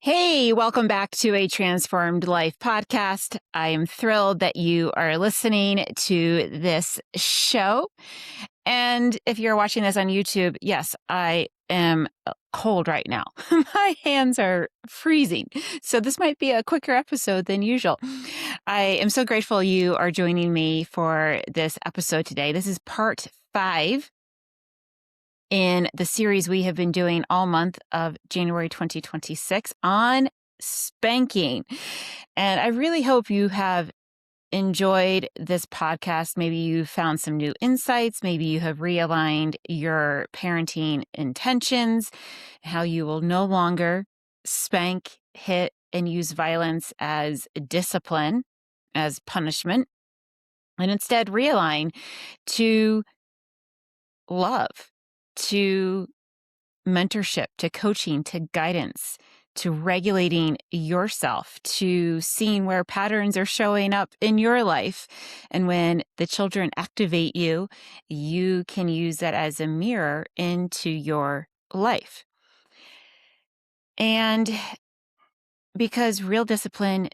Hey, welcome back to a Transformed Life podcast. I am thrilled that you are listening to this show. And if you're watching this on YouTube, yes, I am cold right now. My hands are freezing. So this might be a quicker episode than usual. I am so grateful you are joining me for this episode today. This is part 5 in the series we have been doing all month of January 2026 on spanking. And I really hope you have enjoyed this podcast. Maybe you found some new insights. Maybe you have realigned your parenting intentions, how you will no longer spank, hit, and use violence as discipline, as punishment, and instead realign to love, to mentorship, to coaching, to guidance, to regulating yourself, to seeing where patterns are showing up in your life. And when the children activate you, you can use that as a mirror into your life. And because real discipline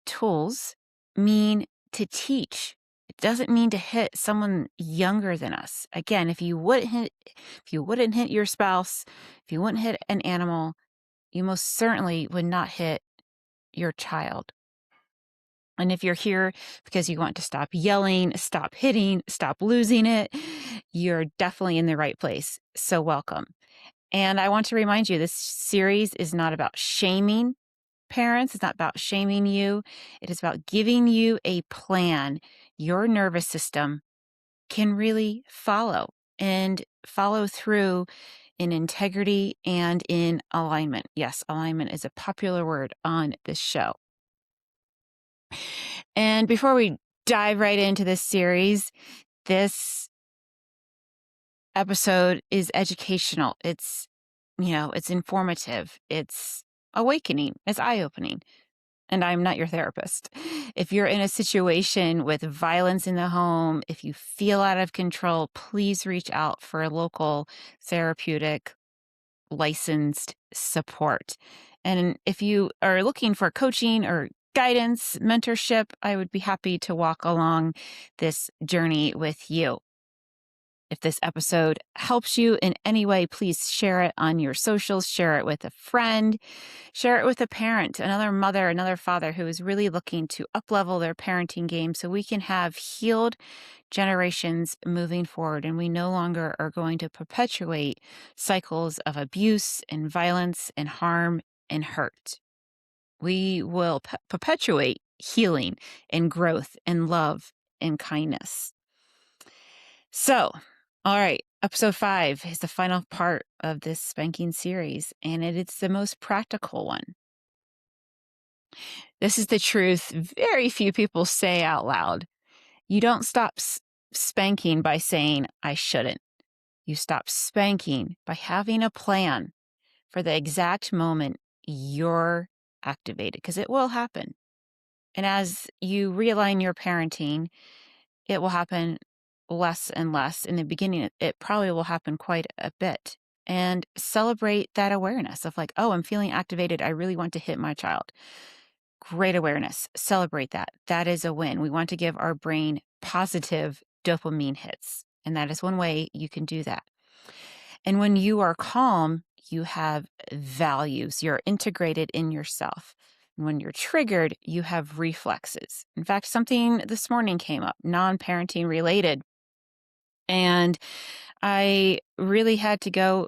tools mean to teach, it doesn't mean to hit someone younger than us. Again, if you wouldn't hit your spouse, if you wouldn't hit an animal, you most certainly would not hit your child. And if you're here because you want to stop yelling, stop hitting, stop losing it, you're definitely in the right place. So welcome. And I want to remind you, this series is not about shaming parents. It's not about shaming you. It is about giving you a plan your nervous system can really follow and follow through in integrity and in alignment. Yes, alignment is a popular word on this show. And before we dive right into this series, this episode is educational. It's informative. It's awakening. It's eye-opening. And I'm not your therapist. If you're in a situation with violence in the home, if you feel out of control, please reach out for a local therapeutic licensed support. And if you are looking for coaching or guidance, mentorship, I would be happy to walk along this journey with you. If this episode helps you in any way, please share it on your socials, share it with a friend, share it with a parent, another mother, another father who is really looking to up-level their parenting game so we can have healed generations moving forward and we no longer are going to perpetuate cycles of abuse and violence and harm and hurt. We will perpetuate healing and growth and love and kindness. So, all right, episode 5 is the final part of this spanking series, and it's the most practical one. This is the truth very few people say out loud. You don't stop spanking by saying, I shouldn't. You stop spanking by having a plan for the exact moment you're activated, because it will happen. And as you realign your parenting, it will happen less and less. In the beginning, it probably will happen quite a bit. And celebrate that awareness of like, oh, I'm feeling activated. I really want to hit my child. Great awareness. Celebrate that. That is a win. We want to give our brain positive dopamine hits. And that is one way you can do that. And when you are calm, you have values. You're integrated in yourself. When you're triggered, you have reflexes. In fact, something this morning came up, non-parenting related. And I really had to go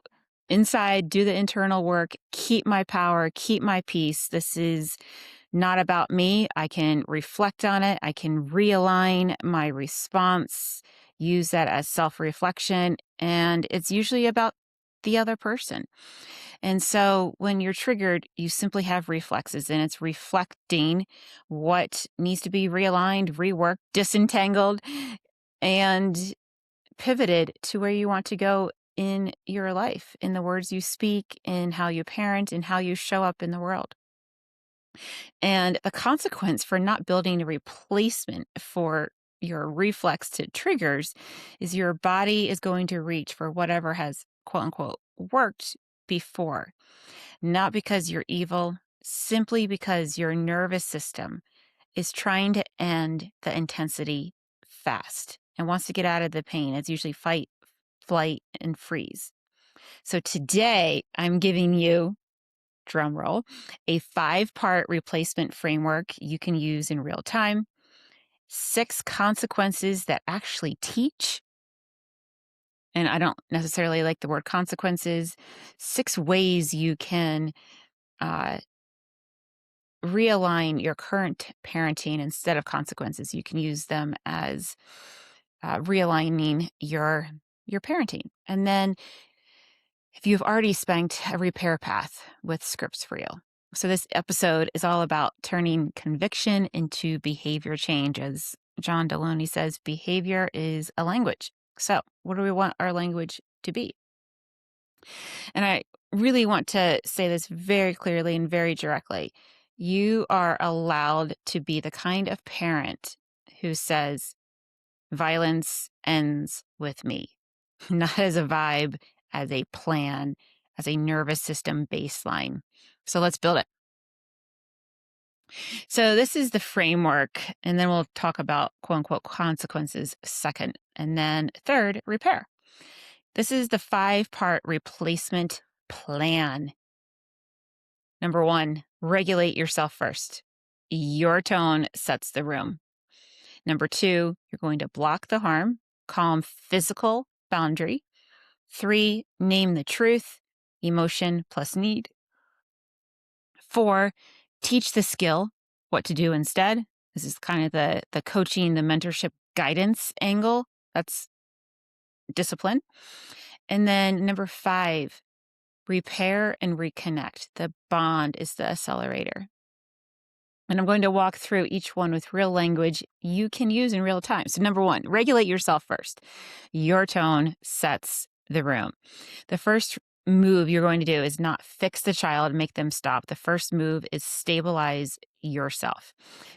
inside, do the internal work, keep my power, keep my peace. This is not about me. I can reflect on it. I can realign my response, use that as self-reflection. And it's usually about the other person. And so when you're triggered, you simply have reflexes, and it's reflecting what needs to be realigned, reworked, disentangled, and pivoted to where you want to go in your life, in the words you speak, in how you parent, and how you show up in the world. And the consequence for not building a replacement for your reflex to triggers is your body is going to reach for whatever has, quote unquote, worked before. Not because you're evil, simply because your nervous system is trying to end the intensity fast and wants to get out of the pain. It's usually fight, flight, and freeze. So today I'm giving you, drum roll, a 5-part replacement framework you can use in real time, 6 consequences that actually teach. And I don't necessarily like the word consequences. 6 ways you can realign your current parenting instead of consequences. You can use them as realigning your parenting. And then if you've already spanked, a repair path with scripts for you. So this episode is all about turning conviction into behavior change. As John Deloney says, behavior is a language. So what do we want our language to be? And I really want to say this very clearly and very directly. You are allowed to be the kind of parent who says, violence ends with me, not as a vibe, as a plan, as a nervous system baseline. So let's build it. So this is the framework, and then we'll talk about quote unquote consequences second. And then third, repair. This is the 5-part replacement plan. Number 1, regulate yourself first. Your tone sets the room. Number 2, you're going to block the harm, calm physical boundary. 3, name the truth, emotion plus need. 4, teach the skill, what to do instead. This is kind of the coaching, the mentorship guidance angle. That's discipline. And then number 5, repair and reconnect. The bond is the accelerator. And I'm going to walk through each one with real language you can use in real time. So number 1, regulate yourself first. Your tone sets the room. The first move you're going to do is not fix the child, make them stop. The first move is stabilize yourself,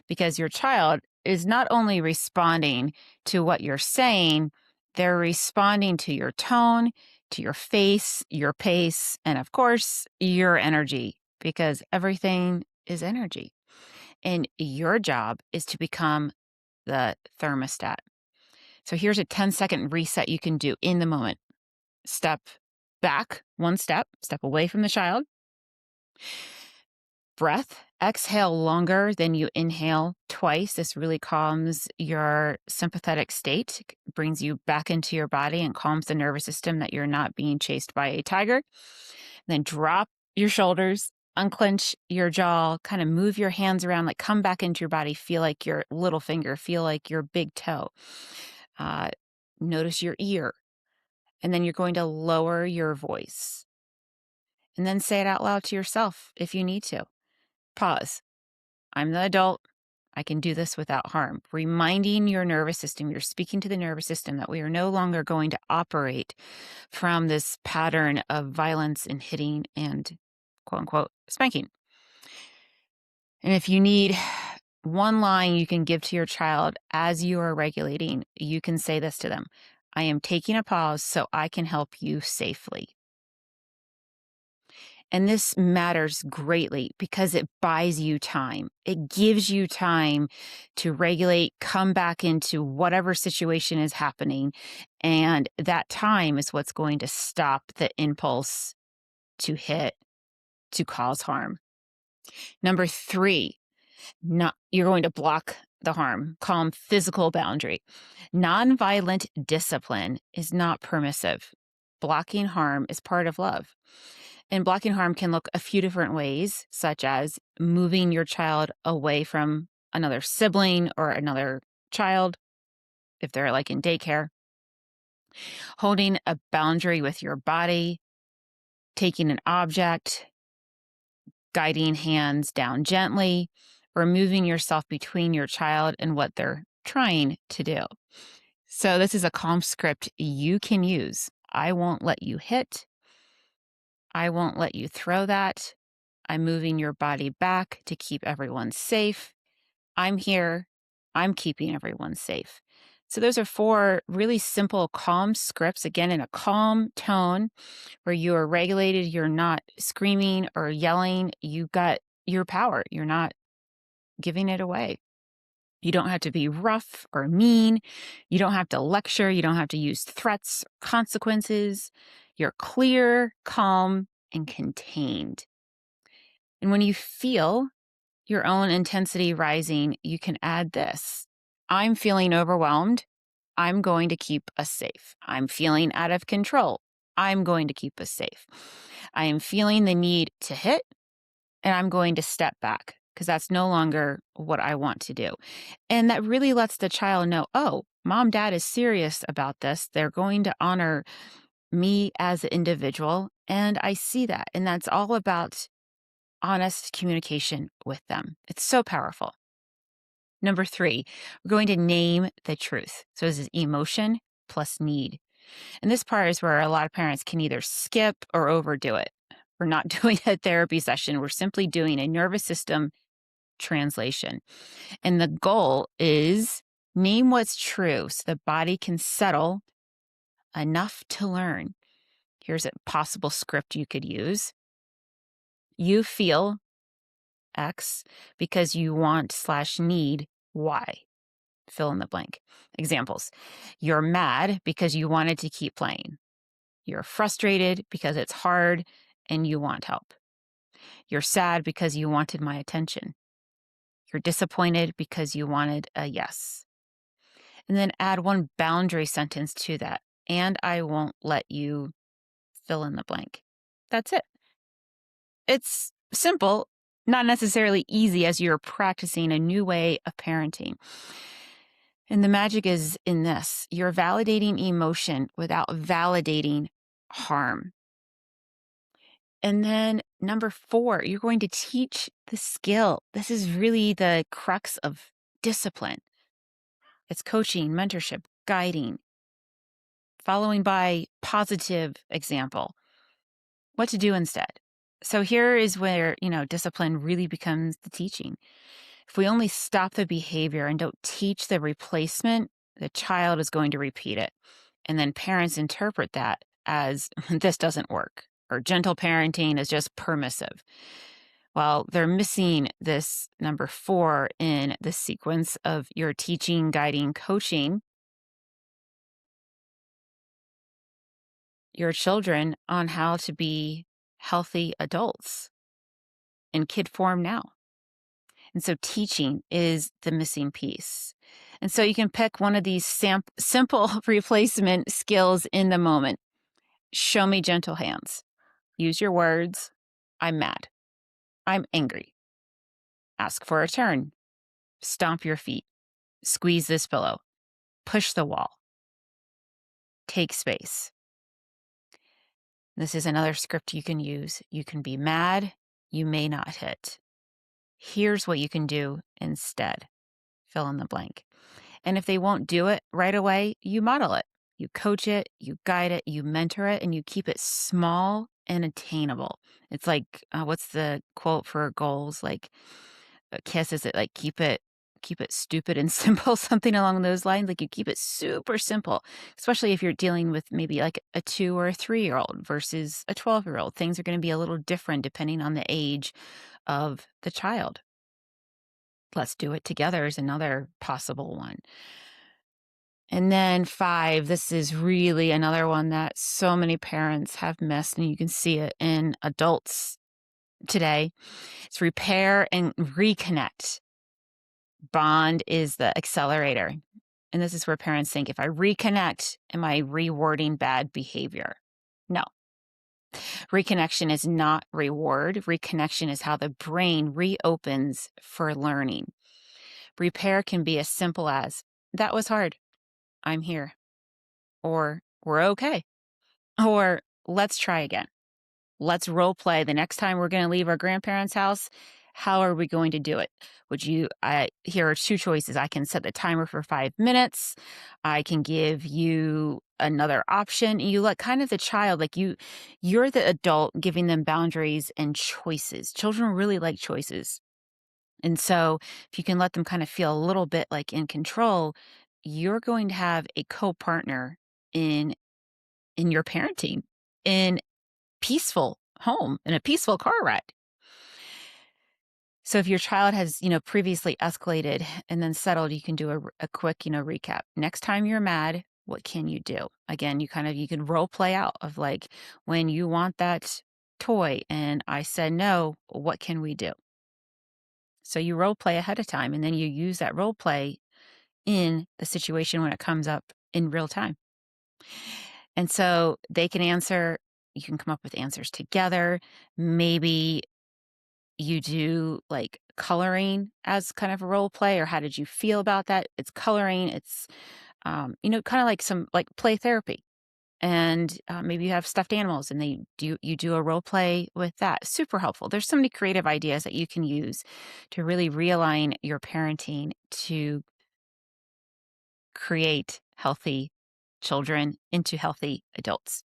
because your child is not only responding to what you're saying, they're responding to your tone, to your face, your pace, and of course, your energy, because everything is energy. And your job is to become the thermostat. So here's a 10-second reset you can do in the moment. Step back 1 step, step away from the child. Breath, exhale longer than you inhale twice. This really calms your sympathetic state, brings you back into your body and calms the nervous system that you're not being chased by a tiger. Then drop your shoulders, unclench your jaw, kind of move your hands around, like come back into your body, feel like your little finger, feel like your big toe. Notice your ear. And then you're going to lower your voice. And then say it out loud to yourself if you need to. Pause. I'm the adult. I can do this without harm. Reminding your nervous system, you're speaking to the nervous system, that we are no longer going to operate from this pattern of violence and hitting and quote unquote spanking. And if you need one line you can give to your child as you are regulating, you can say this to them: I am taking a pause so I can help you safely. And this matters greatly because it buys you time. It gives you time to regulate, come back into whatever situation is happening. And that time is what's going to stop the impulse to hit, to cause harm. Number 3, you're going to block the harm, calm physical boundary. Nonviolent discipline is not permissive. Blocking harm is part of love. And blocking harm can look a few different ways, such as moving your child away from another sibling or another child, if they're like in daycare, holding a boundary with your body, taking an object, guiding hands down gently, or moving yourself between your child and what they're trying to do. So this is a calm script you can use. I won't let you hit. I won't let you throw that. I'm moving your body back to keep everyone safe. I'm here. I'm keeping everyone safe. So those are 4 really simple, calm scripts, again, in a calm tone where you are regulated. You're not screaming or yelling. You your power. You're not giving it away. You don't have to be rough or mean. You don't have to lecture. You don't have to use threats, or consequences. You're clear, calm, and contained. And when you feel your own intensity rising, you can add this. I'm feeling overwhelmed. I'm going to keep us safe. I'm feeling out of control. I'm going to keep us safe. I am feeling the need to hit, and I'm going to step back because that's no longer what I want to do. And that really lets the child know, oh, mom, dad is serious about this. They're going to honor me as an individual. And I see that. And that's all about honest communication with them. It's so powerful. Number 3, we're going to name the truth. So this is emotion plus need. And this part is where a lot of parents can either skip or overdo it. We're not doing a therapy session. We're simply doing a nervous system translation. And the goal is name what's true so the body can settle enough to learn. Here's a possible script you could use. You feel X because you want/need Y. Fill in the blank. Examples. You're mad because you wanted to keep playing. You're frustrated because it's hard and you want help. You're sad because you wanted my attention. You're disappointed because you wanted a yes. And then add one boundary sentence to that. And I won't let you fill in the blank. That's it. It's simple, not necessarily easy as you're practicing a new way of parenting. And the magic is in this. You're validating emotion without validating harm. And then number 4, you're going to teach the skill. This is really the crux of discipline. It's coaching, mentorship, guiding, following by positive example. What to do instead. So here is where, discipline really becomes the teaching. If we only stop the behavior and don't teach the replacement, the child is going to repeat it. And then parents interpret that as this doesn't work, or gentle parenting is just permissive. Well, they're missing this number 4 in the sequence of your teaching, guiding, coaching your children on how to be healthy adults in kid form now. And so teaching is the missing piece. And so you can pick one of these simple replacement skills in the moment. Show me gentle hands. Use your words. I'm mad. I'm angry. Ask for a turn. Stomp your feet. Squeeze this pillow. Push the wall. Take space. This is another script you can use. You can be mad. You may not hit. Here's what you can do instead. Fill in the blank. And if they won't do it right away, you model it. You coach it, you guide it, you mentor it, and you keep it small and attainable. It's like, what's the quote for goals? Like, Kiss, is it like keep it stupid and simple, something along those lines? Like you keep it super simple, especially if you're dealing with maybe like a 2 or a 3-year-old versus a 12-year-old. Things are going to be a little different depending on the age of the child. Let's do it together is another possible one. And then 5, this is really another one that so many parents have missed, and you can see it in adults today. It's repair and reconnect. Bond is the accelerator. And this is where parents think, if I reconnect, am I rewarding bad behavior? No. Reconnection is not reward. Reconnection is how the brain reopens for learning. Repair can be as simple as, that was hard. I'm here. Or we're okay. Or let's try again. Let's role play. The next time we're going to leave our grandparents' house, how are we going to do it? Here are 2 choices. I can set the timer for 5 minutes. I can give you another option. You let kind of the child, like you're the adult giving them boundaries and choices. Children really like choices. And so if you can let them kind of feel a little bit like in control, you're going to have a co-partner in your parenting, in peaceful home, in a peaceful car ride. So if your child has, previously escalated and then settled, you can do a quick, recap. Next time you're mad, what can you do? Again, you can role play out of like when you want that toy and I said no, what can we do? So you role play ahead of time and then you use that role play in the situation when it comes up in real time. And so they can answer, you can come up with answers together. Maybe you do like coloring as kind of a role play, or how did you feel about that? It's coloring, it's, kind of like some like play therapy. And maybe you have stuffed animals and you do a role play with that. Super helpful. There's so many creative ideas that you can use to really realign your parenting to create healthy children into healthy adults.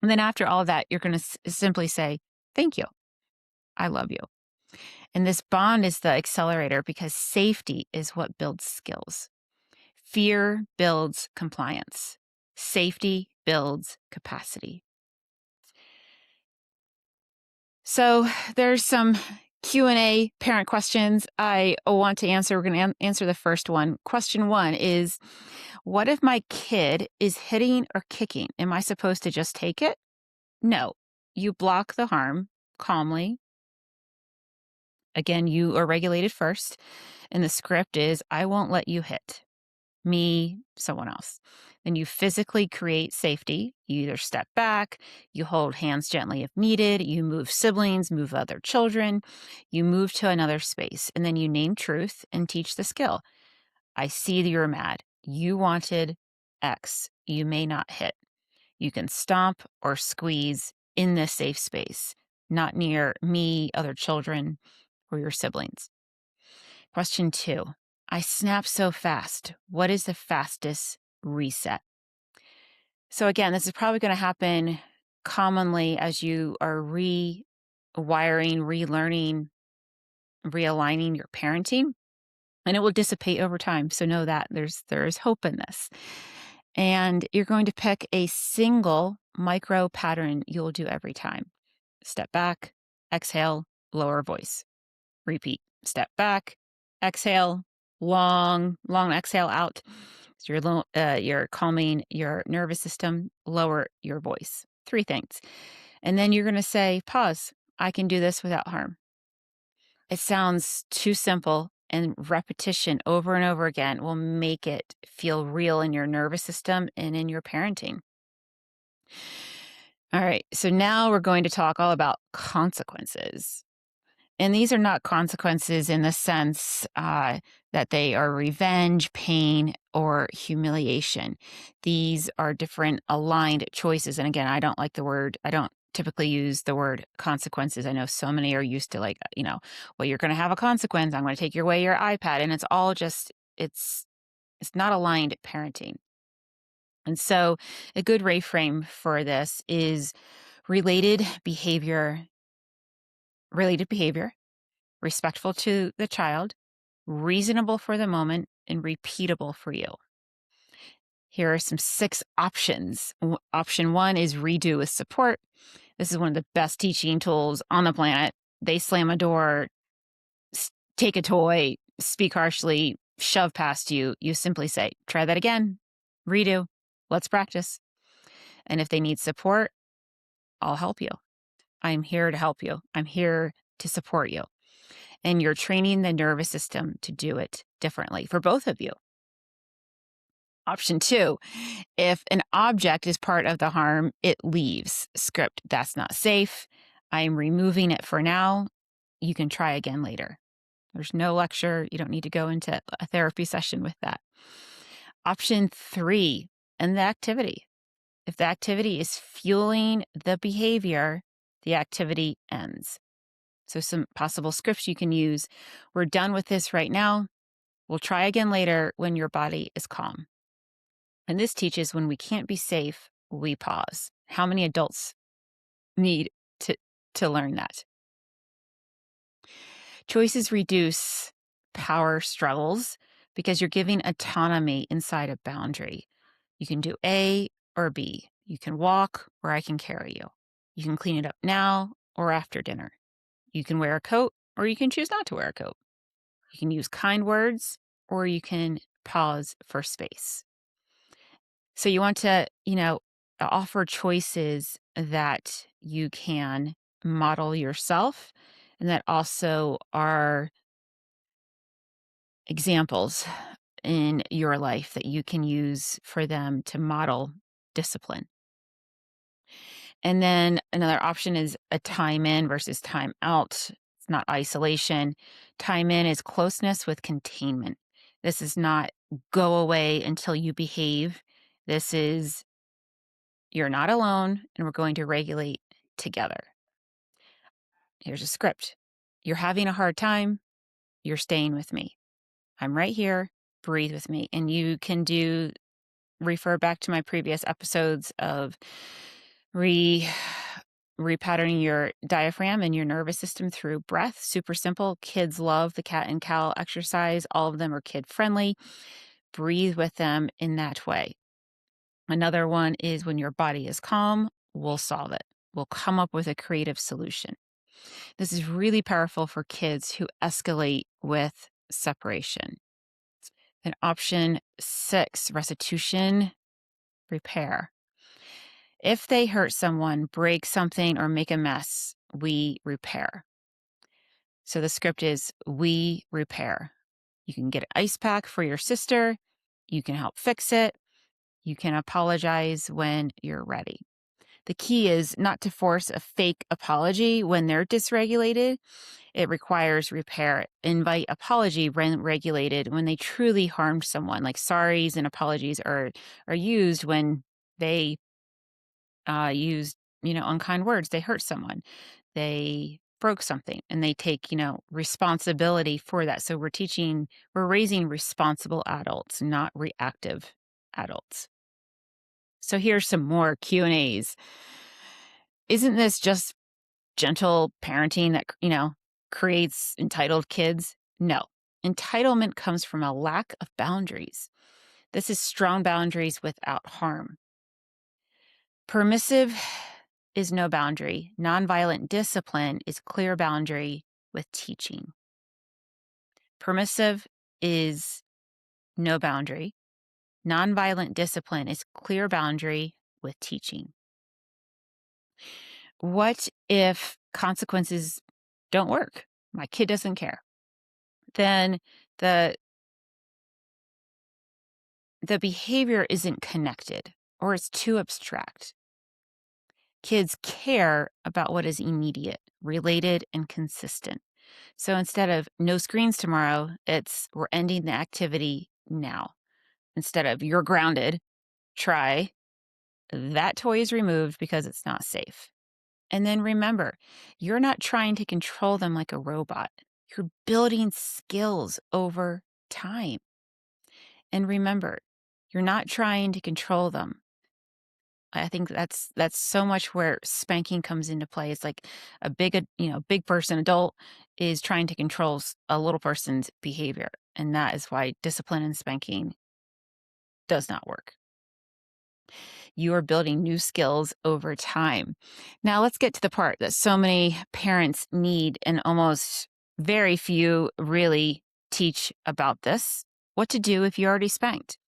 And then after all of that, you're going to simply say, thank you. I love you. And this bond is the accelerator because safety is what builds skills. Fear builds compliance. Safety builds capacity. So there's some Q&A parent questions I want to answer. We're going to answer the first one. Question 1 is, what if my kid is hitting or kicking? Am I supposed to just take it? No. You block the harm calmly. Again, you are regulated first. And the script is, I won't let you hit me, someone else. Then you physically create safety. You either step back, you hold hands gently if needed, you move siblings, move other children, you move to another space, and then you name truth and teach the skill. I see that you're mad. You wanted X. You may not hit. You can stomp or squeeze in this safe space, not near me, other children, or your siblings. Question 2. I snap so fast. What is the fastest reset? So again, this is probably going to happen commonly as you are rewiring, relearning, realigning your parenting, and it will dissipate over time. So know that there is hope in this. And you're going to pick a single micro pattern you'll do every time. Step back, exhale, lower voice. Repeat. Step back, exhale, long exhale out. So you're calming your nervous system, lower your voice. 3 things. And then you're going to say, pause. I can do this without harm. It sounds too simple, and repetition over and over again will make it feel real in your nervous system and in your parenting. All right. So now we're going to talk all about consequences. And these are not consequences in the sense that they are revenge, pain, or humiliation. These are different aligned choices. And again, I don't typically use the word consequences. I know so many are used to well, you're going to have a consequence. I'm going to take away your iPad. And it's all just, it's not aligned parenting. And so a good reframe for this is related behavior, respectful to the child, reasonable for the moment, and repeatable for you. Here are some 6 options. Option 1 is redo with support. This is one of the best teaching tools on the planet. They slam a door, take a toy, speak harshly, shove past you. You simply say, try that again, redo, let's practice. And if they need support, I'll help you. I'm here to help you. I'm here to support you. And you're training the nervous system to do it differently for both of you. Option 2, if an object is part of the harm, it leaves. Script, that's not safe. I'm removing it for now. You can try again later. There's no lecture. You don't need to go into a therapy session with that. Option 3, and the activity. If the activity is fueling the behavior, the activity ends. So some possible scripts you can use. We're done with this right now. We'll try again later when your body is calm. And this teaches when we can't be safe, we pause. How many adults need to learn that? Choices reduce power struggles because you're giving autonomy inside a boundary. You can do A or B. You can walk or I can carry you. You can clean it up now or after dinner. You can wear a coat or you can choose not to wear a coat. You can use kind words, or you can pause for space. So you want to, offer choices that you can model yourself and that also are examples in your life that you can use for them to model discipline. And then another option is a time in versus time out. It's not isolation. Time in is closeness with containment. This is not go away until you behave. This is you're not alone and we're going to regulate together. Here's a script. You're having a hard time. You're staying with me. I'm right here. Breathe with me. And you can refer back to my previous episodes of repatterning your diaphragm and your nervous system through breath. Super simple. Kids love the cat and cow exercise. All of them are kid friendly. Breathe with them in that way. Another one is when your body is calm, we'll solve it. We'll come up with a creative solution. This is really powerful for kids who escalate with separation. And option 6, restitution, repair. If they hurt someone, break something, or make a mess, we repair. So the script is we repair. You can get an ice pack for your sister. You can help fix it. You can apologize when you're ready. The key is not to force a fake apology when they're dysregulated. It requires repair. Invite apology when regulated when they truly harmed someone. Like sorries and apologies are used when they used, unkind words. They hurt someone. They broke something and they take, responsibility for that. So we're raising responsible adults, not reactive adults. So here's some more Q&As. Isn't this just gentle parenting that, creates entitled kids? No. Entitlement comes from a lack of boundaries. This is strong boundaries without harm. Permissive is no boundary. Nonviolent discipline is clear boundary with teaching. Permissive is no boundary. Nonviolent discipline is clear boundary with teaching. What if consequences don't work? My kid doesn't care. Then the behavior isn't connected or it's too abstract. Kids care about what is immediate, related, and consistent. So instead of no screens tomorrow, it's we're ending the activity now. Instead of you're grounded, try that toy is removed because it's not safe. And then remember, you're not trying to control them like a robot. You're building skills over time. And remember, you're not trying to control them. I think that's so much where spanking comes into play. It's like a big person, adult, is trying to control a little person's behavior. And that is why discipline and spanking does not work. You are building new skills over time. Now let's get to the part that so many parents need and almost very few really teach about this. What to do if you already spanked.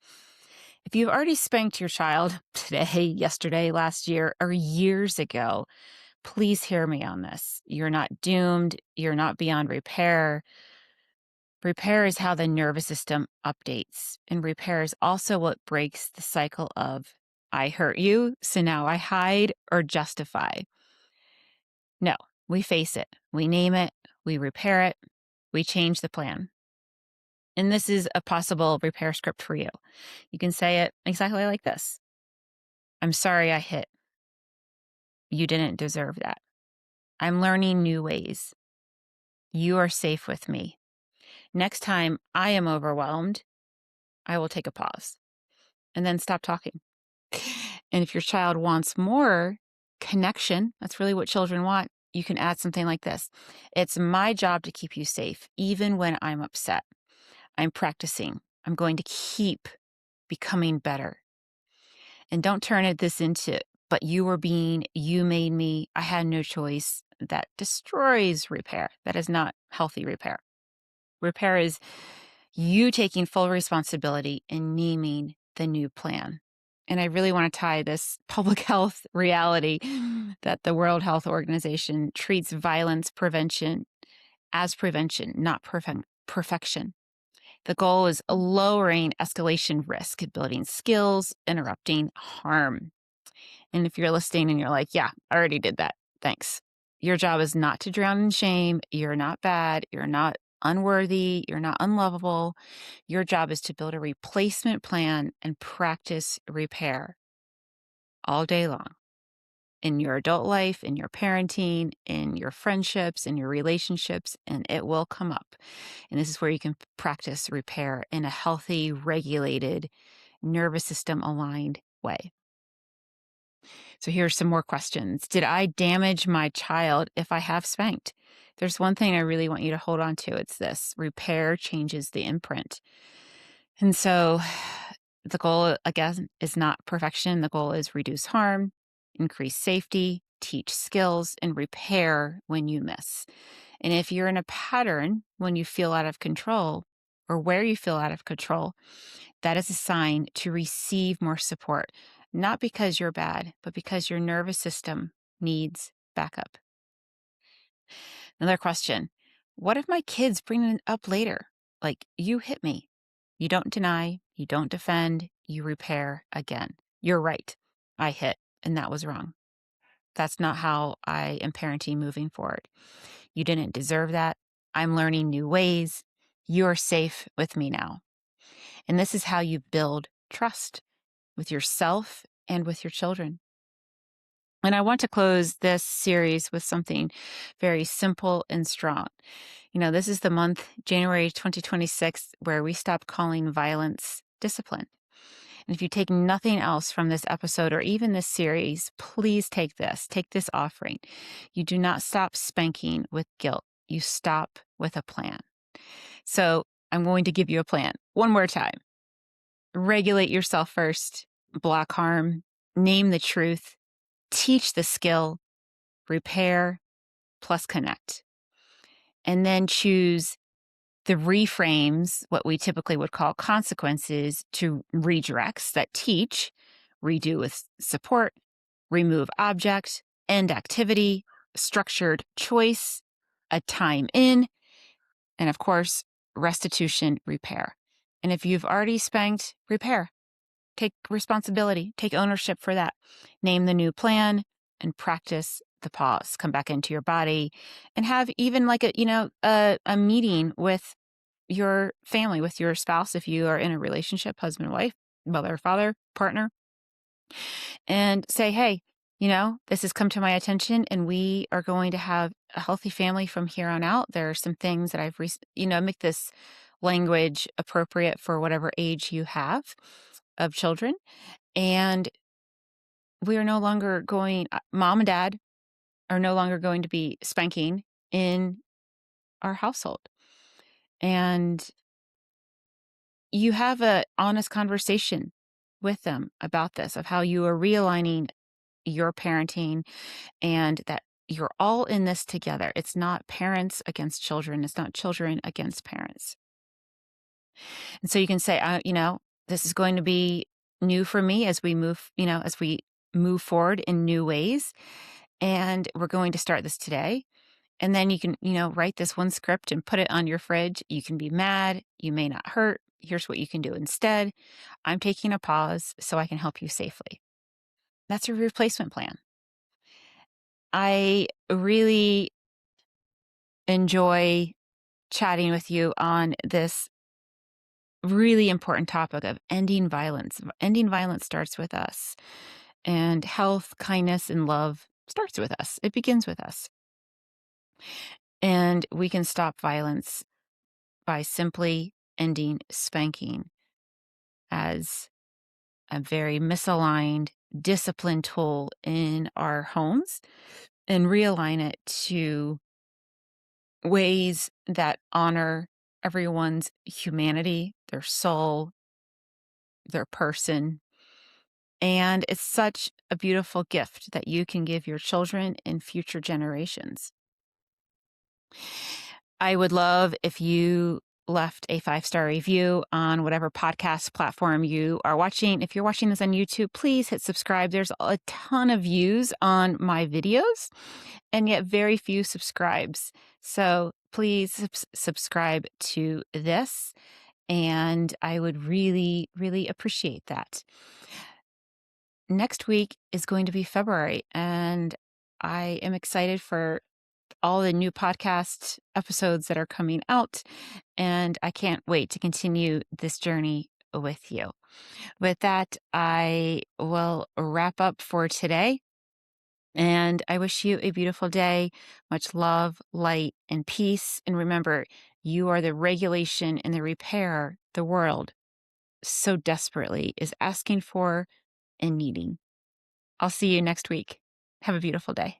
If you've already spanked your child today, yesterday, last year, or years ago, please hear me on this. You're not doomed. You're not beyond repair. Repair is how the nervous system updates. And repair is also what breaks the cycle of, I hurt you, so now I hide or justify. No, we face it. We name it. We repair it. We change the plan. And this is a possible repair script for you. You can say it exactly like this. I'm sorry I hit. You didn't deserve that. I'm learning new ways. You are safe with me. Next time I am overwhelmed, I will take a pause and then stop talking. And if your child wants more connection, that's really what children want, you can add something like this. It's my job to keep you safe, even when I'm upset. I'm practicing. I'm going to keep becoming better. And don't turn this into, but you were being, you made me, I had no choice. that destroys repair. That is not healthy repair. Repair is you taking full responsibility and naming the new plan. And I really want to tie this public health reality that the World Health Organization treats violence prevention as prevention, not perfection. The goal is lowering escalation risk, building skills, interrupting harm. And if you're listening and you're like, yeah, I already did that, thanks. Your job is not to drown in shame. You're not bad. You're not unworthy. You're not unlovable. Your job is to build a replacement plan and practice repair all day long in your adult life, in your parenting, in your friendships, in your relationships, and it will come up. And this is where you can practice repair in a healthy, regulated, nervous system aligned way. So here's some more questions. Did I damage my child if I have spanked? There's one thing I really want you to hold on to. It's this: repair changes the imprint. And so the goal, again, is not perfection. The goal is reduce harm, increase safety, teach skills, and repair when you miss. And if you're in a pattern when you feel out of control or where you feel out of control, that is a sign to receive more support, not because you're bad, but because your nervous system needs backup. Another question: what if my kids bring it up later? Like, you hit me. You don't deny, you don't defend, you repair again. You're right. I hit, and that was wrong. That's not how I am parenting moving forward. You didn't deserve that. I'm learning new ways. You're safe with me now. And this is how you build trust with yourself and with your children. And I want to close this series with something very simple and strong. You know, this is the month, January 2026, where we stop calling violence discipline. And if you take nothing else from this episode or even this series, please take this offering. You do not stop spanking with guilt. You stop with a plan. So I'm going to give you a plan one more time. Regulate yourself first, block harm, name the truth, teach the skill, repair, plus connect. And then choose the reframes, what we typically would call consequences, to redirects that teach, redo with support, remove object, end activity, structured choice, a time in, and of course, restitution, repair. And if you've already spanked, repair. Take responsibility, take ownership for that. Name the new plan and practice the pause. Come back into your body and have even like a meeting with your family, with your spouse, if you are in a relationship, husband, wife, mother, father, partner, and say, hey, this has come to my attention and we are going to have a healthy family from here on out. There are some things that I've, make this language appropriate for whatever age you have of children. And we are no longer going, mom and dad are no longer going to be spanking in our household. And you have an honest conversation with them about this, of how you are realigning your parenting and that you're all in this together. It's not parents against children. It's not children against parents. And so you can say, this is going to be new for me as we move forward in new ways. And we're going to start this today. And then you can, write this one script and put it on your fridge. You can be mad. You may not hurt. Here's what you can do instead. I'm taking a pause so I can help you safely. That's a replacement plan. I really enjoy chatting with you on this really important topic of ending violence. Ending violence starts with us. And health, kindness, and love starts with us. It begins with us. And we can stop violence by simply ending spanking as a very misaligned discipline tool in our homes and realign it to ways that honor everyone's humanity, their soul, their person. And it's such a beautiful gift that you can give your children and future generations. I would love if you left a 5-star review on whatever podcast platform you are watching. If you're watching this on YouTube, please hit subscribe. There's a ton of views on my videos and yet very few subscribes. So please subscribe to this, and I would really, really appreciate that. Next week is going to be February, and I am excited for all the new podcast episodes that are coming out, and I can't wait to continue this journey with you. With that, I will wrap up for today, and I wish you a beautiful day. Much love, light, and peace. And remember, you are the regulation and the repair the world so desperately is asking for and needing. I'll see you next week. Have a beautiful day.